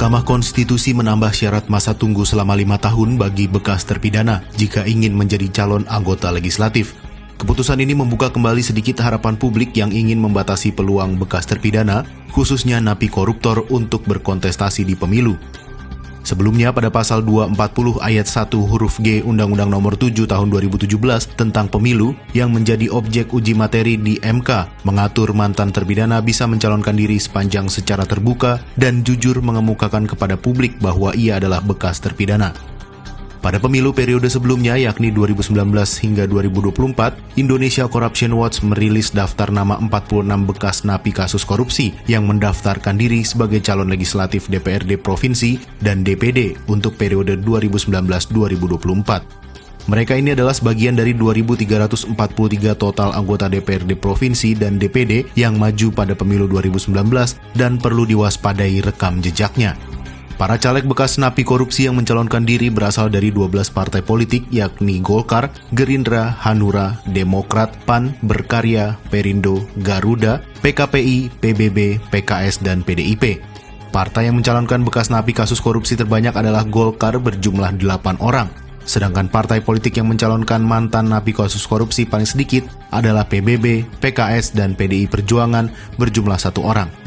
Mahkamah Konstitusi menambah syarat masa tunggu selama 5 tahun bagi bekas terpidana jika ingin menjadi calon anggota legislatif. Keputusan ini membuka kembali sedikit harapan publik yang ingin membatasi peluang bekas terpidana, khususnya napi koruptor untuk berkontestasi di pemilu. Sebelumnya pada pasal 240 ayat 1 huruf G Undang-Undang Nomor 7 Tahun 2017 tentang pemilu yang menjadi objek uji materi di MK mengatur mantan terpidana bisa mencalonkan diri sepanjang secara terbuka dan jujur mengemukakan kepada publik bahwa ia adalah bekas terpidana. Pada pemilu periode sebelumnya yakni 2019 hingga 2024, Indonesia Corruption Watch merilis daftar nama 46 bekas napi kasus korupsi yang mendaftarkan diri sebagai calon legislatif DPRD Provinsi dan DPD untuk periode 2019-2024. Mereka ini adalah sebagian dari 2.343 total anggota DPRD Provinsi dan DPD yang maju pada pemilu 2019 dan perlu diwaspadai rekam jejaknya. Para caleg bekas napi korupsi yang mencalonkan diri berasal dari 12 partai politik yakni Golkar, Gerindra, Hanura, Demokrat, PAN, Berkarya, Perindo, Garuda, PKPI, PBB, PKS, dan PDIP. Partai yang mencalonkan bekas napi kasus korupsi terbanyak adalah Golkar berjumlah 8 orang. Sedangkan partai politik yang mencalonkan mantan napi kasus korupsi paling sedikit adalah PBB, PKS, dan PDI Perjuangan berjumlah 1 orang.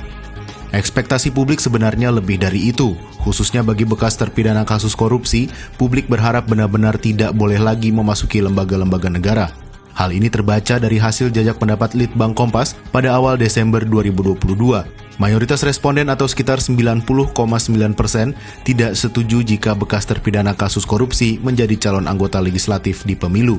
Ekspektasi publik sebenarnya lebih dari itu, khususnya bagi bekas terpidana kasus korupsi, publik berharap benar-benar tidak boleh lagi memasuki lembaga-lembaga negara. Hal ini terbaca dari hasil jajak pendapat Litbang Kompas pada awal Desember 2022. Mayoritas responden atau sekitar 90,9% tidak setuju jika bekas terpidana kasus korupsi menjadi calon anggota legislatif di pemilu.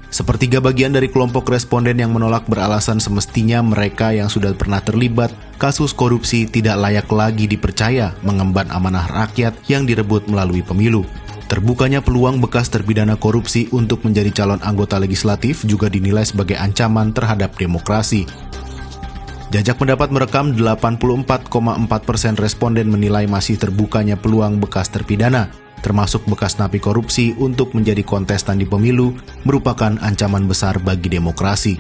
Sepertiga bagian dari kelompok responden yang menolak beralasan semestinya mereka yang sudah pernah terlibat kasus korupsi tidak layak lagi dipercaya mengemban amanah rakyat yang direbut melalui pemilu. Terbukanya peluang bekas terpidana korupsi untuk menjadi calon anggota legislatif juga dinilai sebagai ancaman terhadap demokrasi. Jajak pendapat merekam 84,4% responden menilai masih terbukanya peluang bekas terpidana, termasuk bekas napi korupsi untuk menjadi kontestan di pemilu, merupakan ancaman besar bagi demokrasi.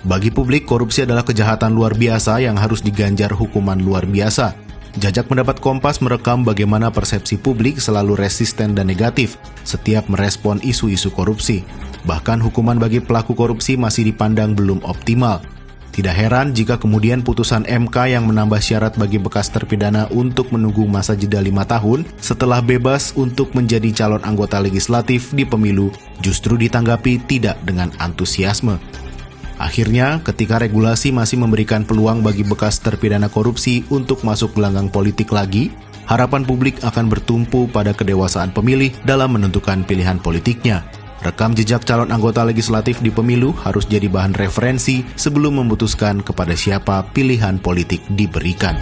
Bagi publik, korupsi adalah kejahatan luar biasa yang harus diganjar hukuman luar biasa. Jajak pendapat Kompas merekam bagaimana persepsi publik selalu resisten dan negatif setiap merespon isu-isu korupsi. Bahkan hukuman bagi pelaku korupsi masih dipandang belum optimal. Tidak heran jika kemudian putusan MK yang menambah syarat bagi bekas terpidana untuk menunggu masa jeda 5 tahun setelah bebas untuk menjadi calon anggota legislatif di pemilu justru ditanggapi tidak dengan antusiasme. Akhirnya, ketika regulasi masih memberikan peluang bagi bekas terpidana korupsi untuk masuk gelanggang politik lagi, harapan publik akan bertumpu pada kedewasaan pemilih dalam menentukan pilihan politiknya. Rekam jejak calon anggota legislatif di pemilu harus jadi bahan referensi sebelum memutuskan kepada siapa pilihan politik diberikan.